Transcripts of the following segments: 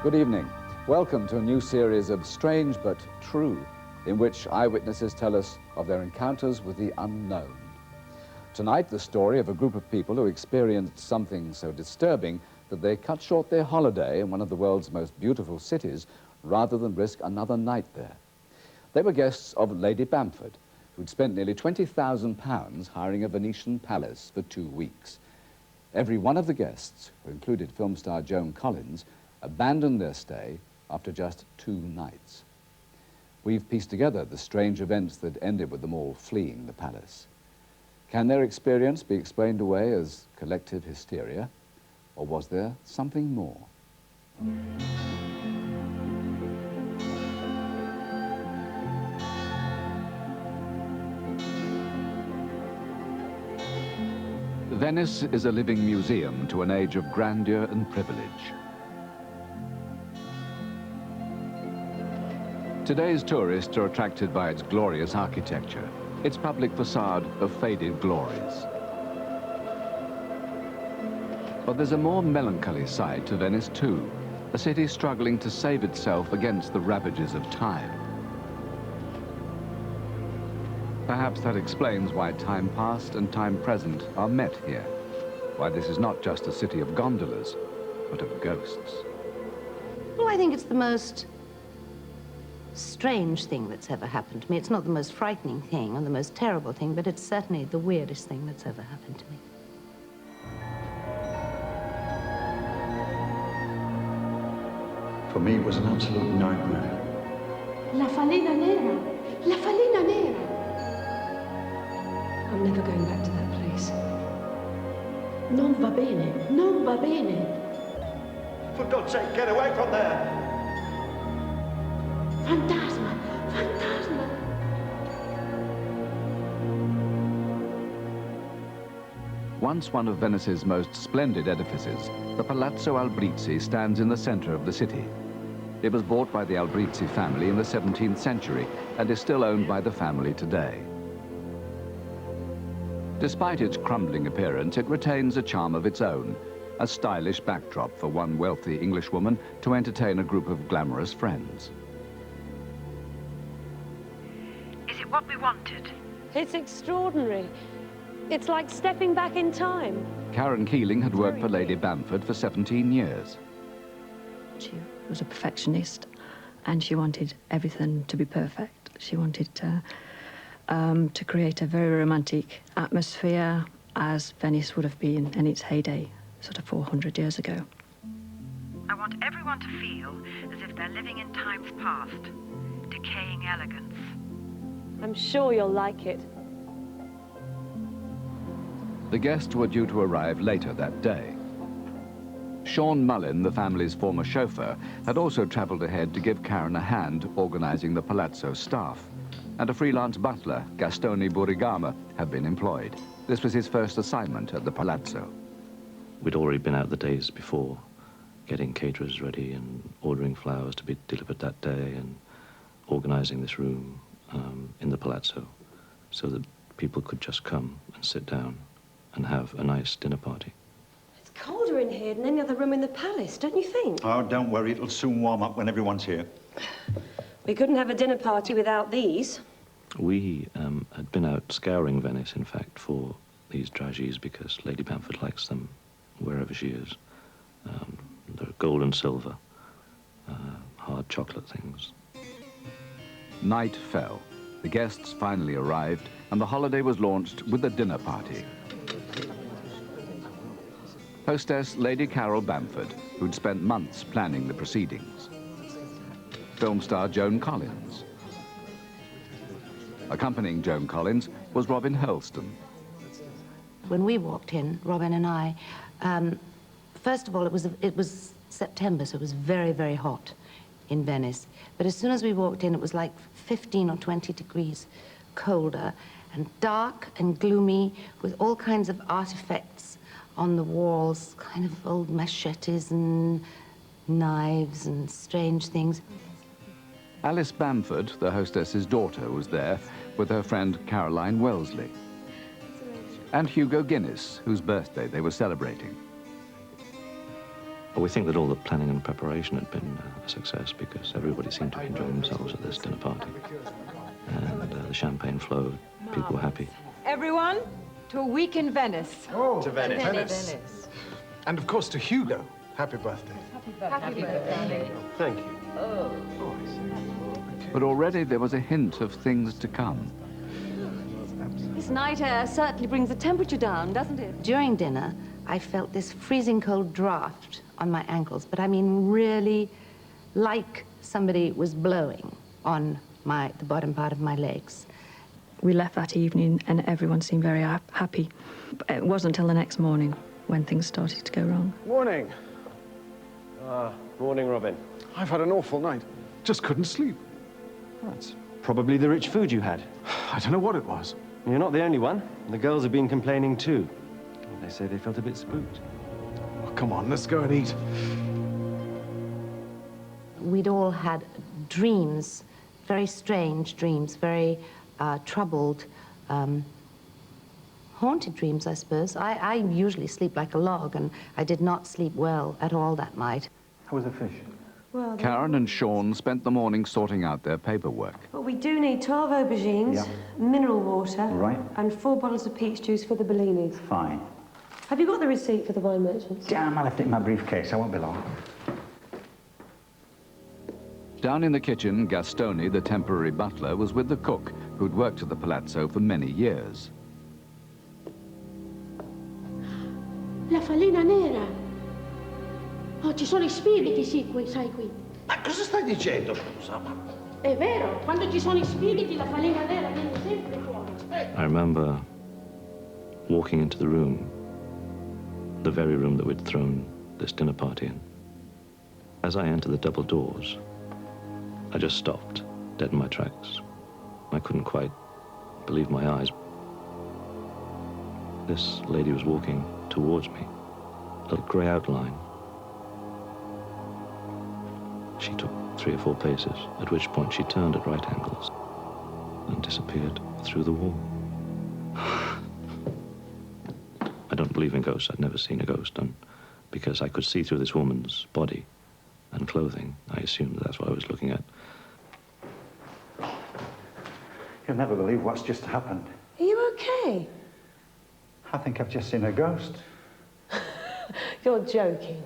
Good evening. Welcome to a new series of Strange but True, in which eyewitnesses tell us of their encounters with the unknown. Tonight, the story of a group of people who experienced something so disturbing that they cut short their holiday in one of the world's most beautiful cities rather than risk another night there. They were guests of Lady Bamford, who'd spent nearly £20,000 hiring a Venetian palace for 2 weeks. Every one of the guests, who included film star Joan Collins, abandoned their stay after just 2 nights. We've pieced together the strange events that ended with them all fleeing the palace. Can their experience be explained away as collective hysteria, or was there something more? Venice is a living museum to an age of grandeur and privilege. Today's tourists are attracted by its glorious architecture, its public facade of faded glories. But there's a more melancholy side to Venice too, a city struggling to save itself against the ravages of time. Perhaps that explains why time past and time present are met here, why this is not just a city of gondolas, but of ghosts. Well, I think it's the most strange thing that's ever happened to me. It's not the most frightening thing or the most terrible thing, but it's certainly the weirdest thing that's ever happened to me. For me, it was an absolute nightmare. La Fallina Nera! La Fallina Nera! I'm never going back to that place. Non va bene! Non va bene! For God's sake, get away from there! Fantasma! Fantasma! Once one of Venice's most splendid edifices, the Palazzo Albrizzi stands in the center of the city. It was bought by the Albrizzi family in the 17th century and is still owned by the family today. Despite its crumbling appearance, it retains a charm of its own, a stylish backdrop for one wealthy Englishwoman to entertain a group of glamorous friends. Is it what we wanted? It's extraordinary. It's like stepping back in time. Karen Keeling had worked for Lady Bamford for 17 years. She was a perfectionist, and she wanted everything to be perfect. She wanted to create a very romantic atmosphere, as Venice would have been in its heyday, sort of 400 years ago. I want everyone to feel as if they're living in times past. Decaying elegance. I'm sure you'll like it. The guests were due to arrive later that day. Sean Mullin, the family's former chauffeur, had also traveled ahead to give Karen a hand organizing the palazzo staff. And a freelance butler, Gastone Burigama, had been employed. This was his first assignment at the palazzo. We'd already been out the days before, getting caterers ready and ordering flowers to be delivered that day and organizing this room in the palazzo so that people could just come and sit down and have a nice dinner party. It's colder in here than any other room in the palace, don't you think? Oh, don't worry, it'll soon warm up when everyone's here. We couldn't have a dinner party without these. We had been out scouring Venice, in fact, for these dragées because Lady Bamford likes them wherever she is. They're gold and silver, hard chocolate things. Night fell. The guests finally arrived, and the holiday was launched with a dinner party. Hostess Lady Carol Bamford, who'd spent months planning the proceedings. Film star Joan Collins. Accompanying Joan Collins was Robin Hurlstone. When we walked in, Robin and I, first of all, it was September, so it was very, very hot in Venice. But as soon as we walked in, it was like 15 or 20 degrees colder and dark and gloomy with all kinds of artifacts on the walls, kind of old machetes and knives and strange things. Alice Bamford, the hostess's daughter, was there with her friend Caroline Wellesley. And Hugo Guinness, whose birthday they were celebrating. Well, we think that all the planning and preparation had been a success because everybody seemed to be enjoying themselves at this dinner party. And the champagne flowed, people were happy. Everyone, to a week in Venice. Oh, to Venice. Venice. And of course to Hugo. Happy birthday. Happy birthday. Thank you. Oh. But already there was a hint of things to come. This night air certainly brings the temperature down, doesn't it? During dinner, I felt this freezing cold draft on my ankles, but I mean really like somebody was blowing on the bottom part of my legs. We left that evening and everyone seemed very happy. It wasn't until the next morning when things started to go wrong. Morning. Morning, Robin. I've had an awful night. Just couldn't sleep. That's probably the rich food you had. I don't know what it was. You're not the only one. The girls have been complaining too. They say they felt a bit spooked. Oh, come on, let's go and eat. We'd all had dreams, very strange dreams, very troubled, haunted dreams, I suppose. I usually sleep like a log, and I did not sleep well at all that night. How was the fish? Well, Karen and Sean spent the morning sorting out their paperwork. but we do need 12 aubergines, mineral water, Right. and 4 bottles of peach juice for the bellinis. Fine. Have you got the receipt for the wine merchants? Damn, I left it in my briefcase. I won't be long. Down in the kitchen, Gastoni, the temporary butler, was with the cook, who'd worked at the palazzo for many years. La fallina nera. Oh, ci sono i spiriti, sì, sai qui. Ma cosa stai dicendo, scusa? È vero, quando ci sono i spiriti, la fallina nera viene sempre fuori. I remember walking into the room, the very room that we'd thrown this dinner party in. As I entered the double doors, I just stopped, dead in my tracks. I couldn't quite believe my eyes. This lady was walking towards me, a little grey outline. She took 3 or 4 paces, at which point she turned at right angles and disappeared through the wall. I don't believe in ghosts. I'd never seen a ghost, and because I could see through this woman's body and clothing, I assumed that's what I was looking at. You'll never believe what's just happened. Are you okay? I think I've just seen a ghost. You're joking.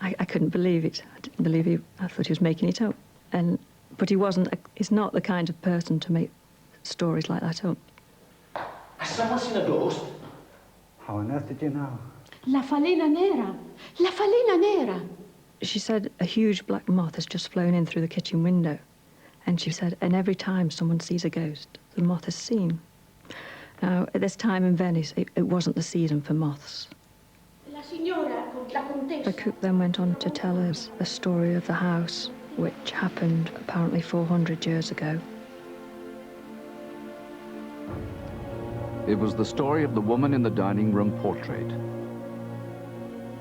I couldn't believe it. I didn't believe he. I thought he was making it up. But he wasn't. He's not the kind of person to make stories like that up. Has someone seen a ghost? How on earth did you know? La fallina nera. La fallina nera. She said a huge black moth has just flown in through the kitchen window. And she said, and every time someone sees a ghost, the moth is seen. Now, at this time in Venice, it wasn't the season for moths. La signora, la contessa. The cook then went on to tell us the story of the house, which happened apparently 400 years ago. It was the story of the woman in the dining room portrait.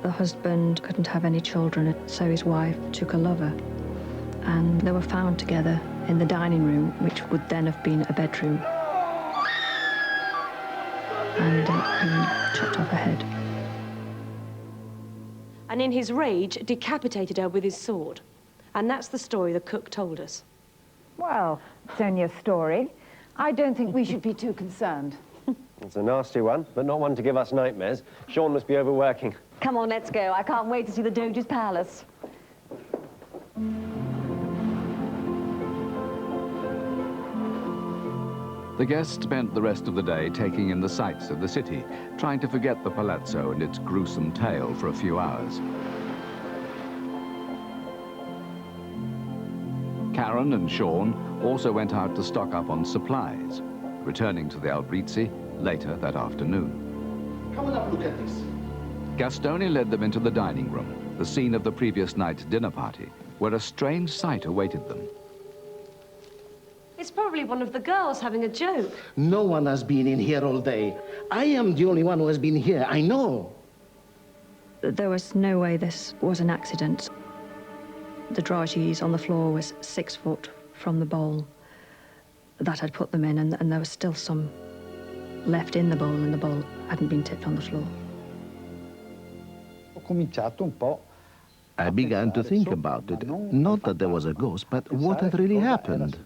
The husband couldn't have any children, so his wife took a lover. And they were found together in the dining room, which would then have been a bedroom. And he chopped off her head. And in his rage, decapitated her with his sword. And that's the story the cook told us. Well, it's only a story. I don't think we should be too concerned. It's a nasty one, but not one to give us nightmares. Sean must be overworking. Come on, let's go. I can't wait to see the Doge's palace. The guests spent the rest of the day taking in the sights of the city, trying to forget the palazzo and its gruesome tale for a few hours. Karen and Sean also went out to stock up on supplies, returning to the Albrizzi later that afternoon. Come and have a look at this. Gastoni led them into the dining room, the scene of the previous night's dinner party, where a strange sight awaited them. It's probably one of the girls having a joke. No one has been in here all day. I am the only one who has been here, I know. There was no way this was an accident. The dragées on the floor was 6 foot from the bowl that had put them in, and there was still some left in the bowl, and the bowl hadn't been tipped on the floor. Ho cominciato un po' I began to think about it. Not that there was a ghost, but what had really happened.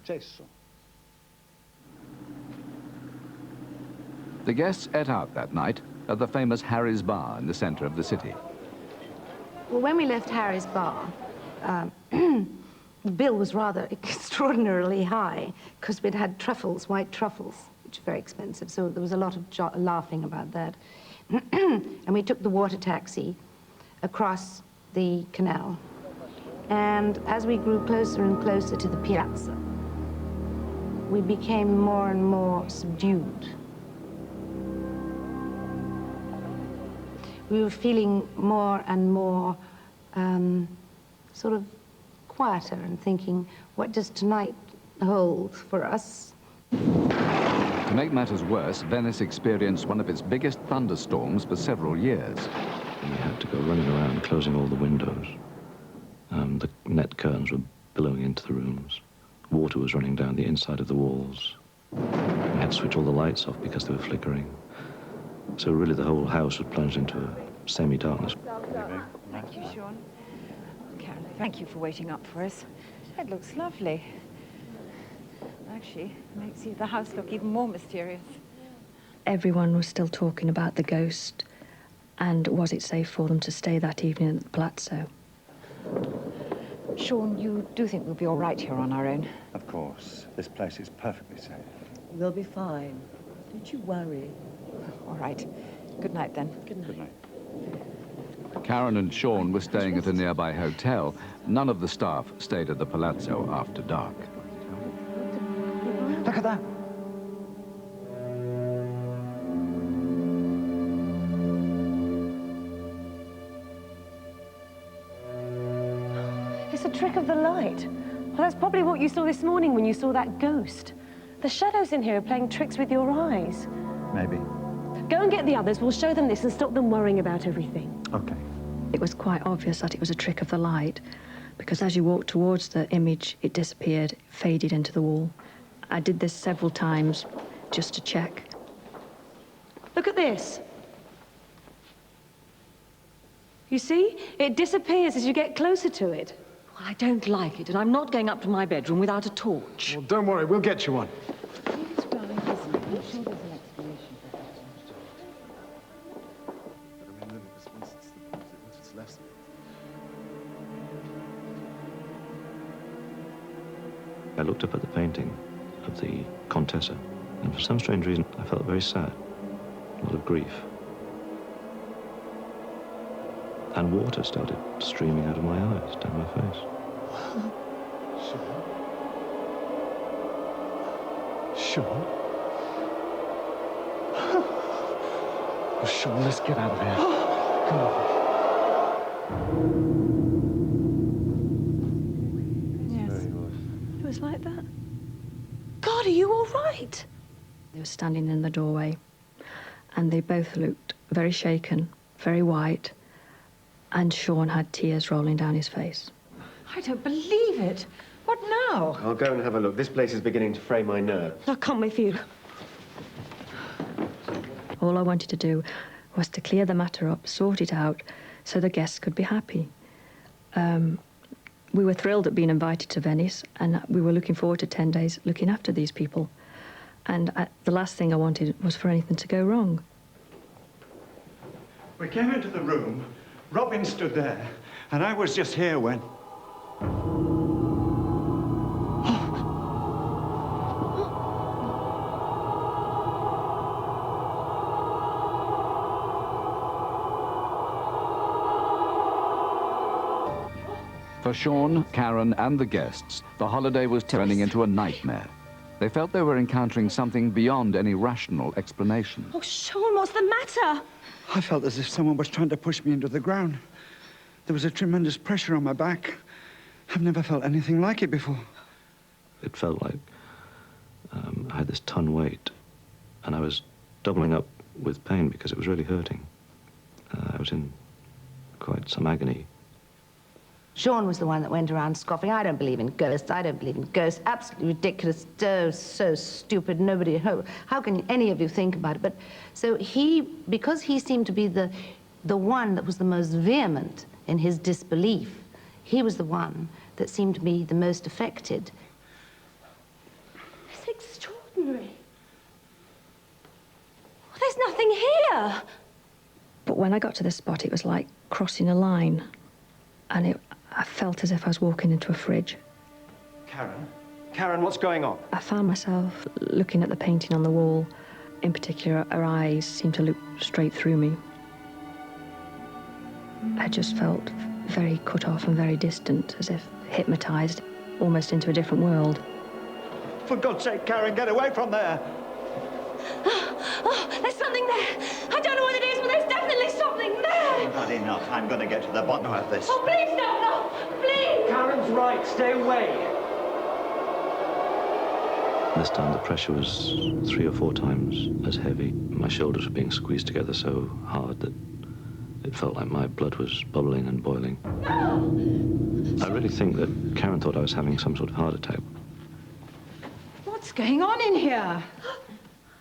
The guests ate out that night at the famous Harry's Bar in the center of the city. Well, when we left Harry's Bar, the bill was rather extraordinarily high because we'd had truffles, white truffles, which are very expensive, so there was a lot of laughing about that. And we took the water taxi across the canal. And as we grew closer and closer to the piazza, we became more and more subdued. We were feeling more and more sort of quieter and thinking, what does tonight hold for us? To make matters worse, Venice experienced one of its biggest thunderstorms for several years. We had to go running around, closing all the windows. The net curtains were billowing into the rooms. Water was running down the inside of the walls. We had to switch all the lights off because they were flickering. So really the whole house was plunged into a semi-darkness. Thank you, Sean. Karen, thank you for waiting up for us. It looks lovely. Actually, it makes the house look even more mysterious. Everyone was still talking about the ghost, and was it safe for them to stay that evening at the Palazzo? Sean, you do think we'll be all right here on our own? Of course. This place is perfectly safe. We'll be fine. Don't you worry. All right. Good night, then. Good night. Good night. Karen and Sean were staying at a nearby hotel. None of the staff stayed at the Palazzo after dark. Look at that. It's a trick of the light. Well, that's probably what you saw this morning when you saw that ghost. The shadows in here are playing tricks with your eyes. Maybe. Go and get the others. We'll show them this and stop them worrying about everything. Okay. It was quite obvious that it was a trick of the light, because as you walked towards the image, it disappeared, faded into the wall. I did this several times just to check. Look at this. You see? It disappears as you get closer to it. Well, I don't like it, and I'm not going up to my bedroom without a torch. Well, don't worry, we'll get you one. It's growing, isn't it? I'm sure there's an explanation for that. I looked up at the painting of the Contessa, and for some strange reason, I felt very sad, a lot of grief. And water started streaming out of my eyes, down my face. Sean? Sean? Oh, Sean, let's get out of here. Come on. It was like that. God, are you all right? They were standing in the doorway, and they both looked very shaken, very white, and Sean had tears rolling down his face. I don't believe it. What now? I'll go and have a look. This place is beginning to fray my nerves. I'll come with you. All I wanted to do was to clear the matter up, sort it out, so the guests could be happy. We were thrilled at being invited to Venice, and we were looking forward to 10 days looking after these people. And the last thing I wanted was for anything to go wrong. We came into the room. Robin stood there, and I was just here when... For Sean, Karen, and the guests, the holiday was turning into a nightmare. They felt they were encountering something beyond any rational explanation. Oh, Sean, what's the matter? I felt as if someone was trying to push me into the ground. There was a tremendous pressure on my back. I've never felt anything like it before. It felt like I had this ton weight, and I was doubling up with pain because it was really hurting. I was in quite some agony. Sean was the one that went around scoffing, I don't believe in ghosts, I don't believe in ghosts, absolutely ridiculous, so stupid, nobody, how can any of you think about it? But so because he seemed to be the one that was the most vehement in his disbelief. He was the one that seemed to be the most affected. It's extraordinary. Well, there's nothing here. But when I got to this spot, it was like crossing a line. And I felt as if I was walking into a fridge. Karen? Karen, what's going on? I found myself looking at the painting on the wall. In particular, her eyes seemed to look straight through me. I just felt very cut off and very distant, as if hypnotized, almost into a different world. For God's sake, Karen, get away from there! Oh, there's something there. I don't know what it is, but there's definitely something there. Not enough. I'm going to get to the bottom of this. Oh, please don't, no, please. Karen's right. Stay away. This time the pressure was 3 or 4 times as heavy. My shoulders were being squeezed together so hard that it felt like my blood was bubbling and boiling. I really think that Karen thought I was having some sort of heart attack. What's going on in here?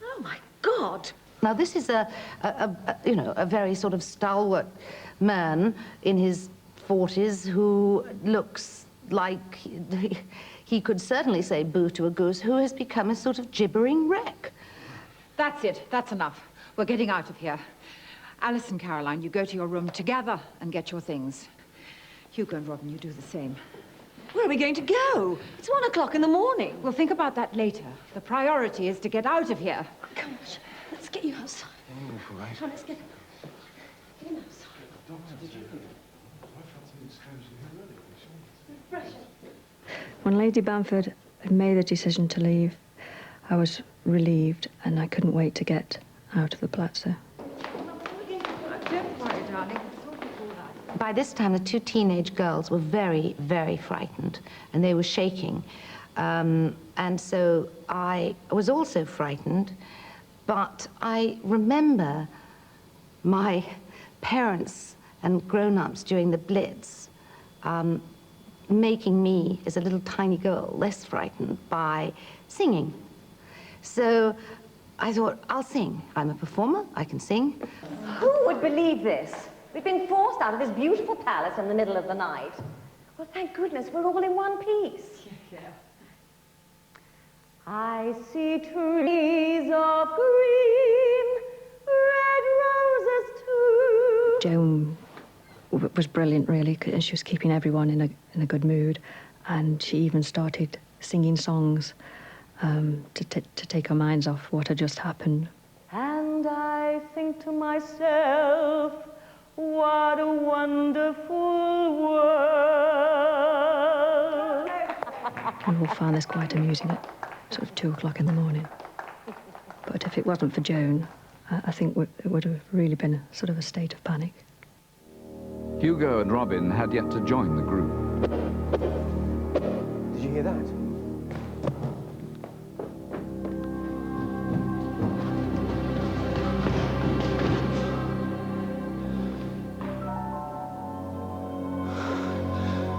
Oh, my God. Now, this is a very sort of stalwart man in his 40s who looks like he could certainly say boo to a goose, who has become a sort of gibbering wreck. That's it. That's enough. We're getting out of here. Alice and Caroline, you go to your room together and get your things. Hugo and Robin, you do the same. Where are we going to go? It's 1 o'clock in the morning. We'll think about that later. The priority is to get out of here. Come on, let's get you outside. Oh, right. Come on, let's get him outside. When Lady Bamford had made the decision to leave, I was relieved, and I couldn't wait to get out of the palazzo. Don't worry, darling. It's all right. By this time, the 2 teenage girls were very, very frightened, and they were shaking. And so I was also frightened, but I remember my parents and grown-ups during the Blitz making me, as a little tiny girl, less frightened by singing. So I thought, I'll sing. I'm a performer, I can sing. Who would believe this? We've been forced out of this beautiful palace in the middle of the night. Well, thank goodness, we're all in one piece. Yeah. I see trees of green, red roses too. Joan was brilliant, really, and she was keeping everyone in a good mood. And she even started singing songs to take our minds off what had just happened. And I think to myself, what a wonderful world. We all found this quite amusing at sort of 2 o'clock in the morning. But if it wasn't for Joan, I think it would have really been sort of a state of panic. Hugo and Robin had yet to join the group. Did you hear that?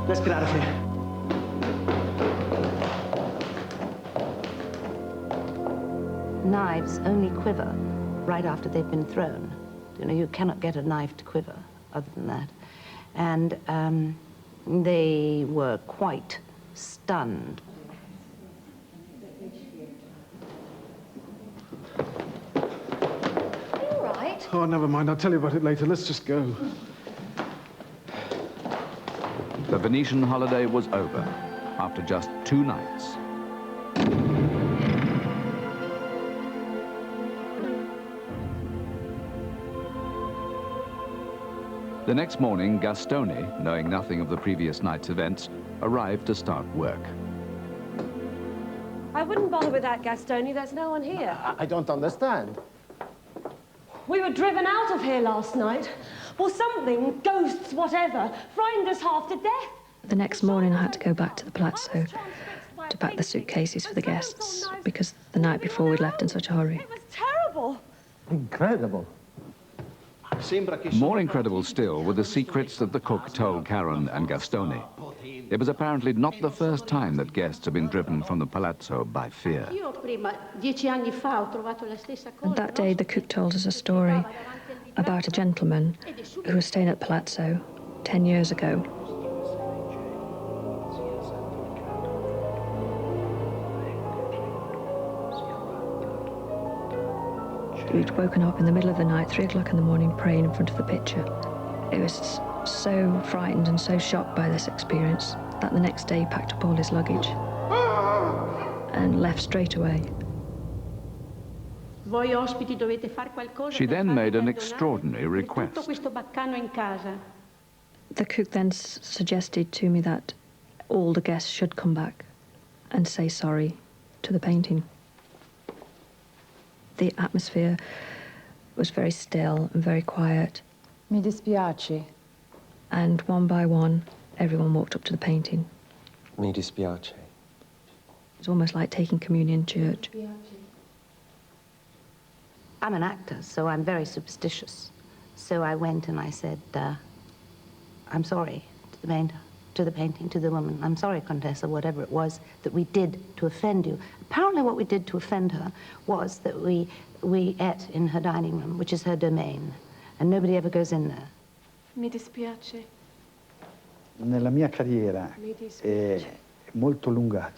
Let's get out of here. Knives only quiver right after they've been thrown. You know, you cannot get a knife to quiver other than that. And they were quite stunned. Are you all right? Oh, never mind. I'll tell you about it later. Let's just go. The Venetian holiday was over after just 2 nights. The next morning, Gastone, knowing nothing of the previous night's events, arrived to start work. I wouldn't bother with that, Gastone. There's no one here. I don't understand. We were driven out of here last night. Well, something, ghosts, whatever, frightened us half to death. The next morning, I had to go back to the palazzo to pack the suitcases for the guests, because the night before we'd left in such a hurry. It was terrible. Incredible. More incredible still were the secrets that the cook told Karen and Gastone. It was apparently not the first time that guests had been driven from the palazzo by fear. And that day, the cook told us a story about a gentleman who was staying at the palazzo, 10 years ago. We'd woken up in the middle of the night, 3 o'clock in the morning, praying in front of the picture. It was so frightened and so shocked by this experience that the next day he packed up all his luggage and left straight away. She then made an extraordinary request. The cook then suggested to me that all the guests should come back and say sorry to the painting. The atmosphere was very still and very quiet. Mi dispiace. And one by one, everyone walked up to the painting. Mi dispiace. It was almost like taking communion in church. I'm an actor, so I'm very superstitious. So I went and I said, I'm sorry to the painter, to the painting, to the woman. I'm sorry, Contessa, whatever it was that we did to offend you. Apparently what we did to offend her was that we ate in her dining room, which is her domain, and nobody ever goes in there. Mi dispiace. Nella mia carriera molto lunga,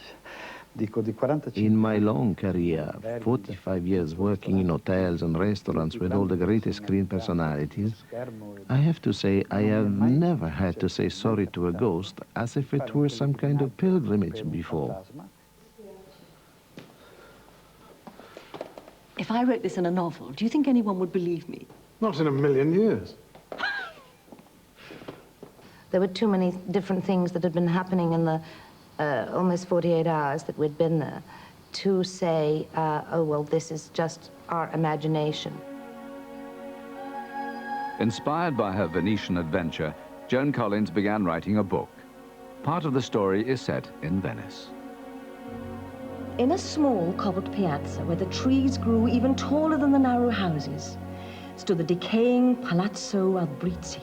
dico di 45. In my long career, 45 years working in hotels and restaurants with all the greatest screen personalities, I have to say I have never had to say sorry to a ghost as if it were some kind of pilgrimage before. If I wrote this in a novel, do you think anyone would believe me? Not in a million years. There were too many different things that had been happening in the almost 48 hours that we'd been there to say, oh, well, this is just our imagination. Inspired by her Venetian adventure, Joan Collins began writing a book. Part of the story is set in Venice. In a small cobbled piazza where the trees grew even taller than the narrow houses, stood the decaying Palazzo Albrizzi.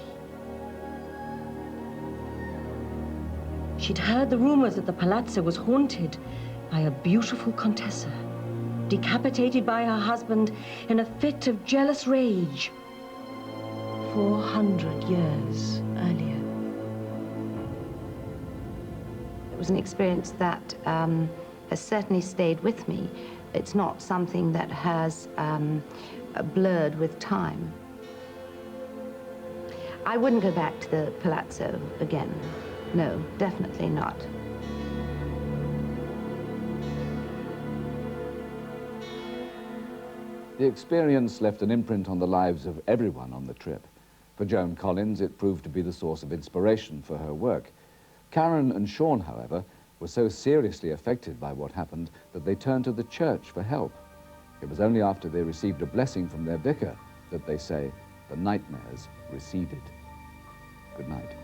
She'd heard the rumors that the palazzo was haunted by a beautiful contessa, decapitated by her husband in a fit of jealous rage 400 years earlier. It was an experience that has certainly stayed with me. It's not something that has blurred with time. I wouldn't go back to the palazzo again. No, definitely not. The experience left an imprint on the lives of everyone on the trip. For Joan Collins, it proved to be the source of inspiration for her work. Karen and Sean, however, were so seriously affected by what happened that they turned to the church for help. It was only after they received a blessing from their vicar that they say the nightmares receded. Good night.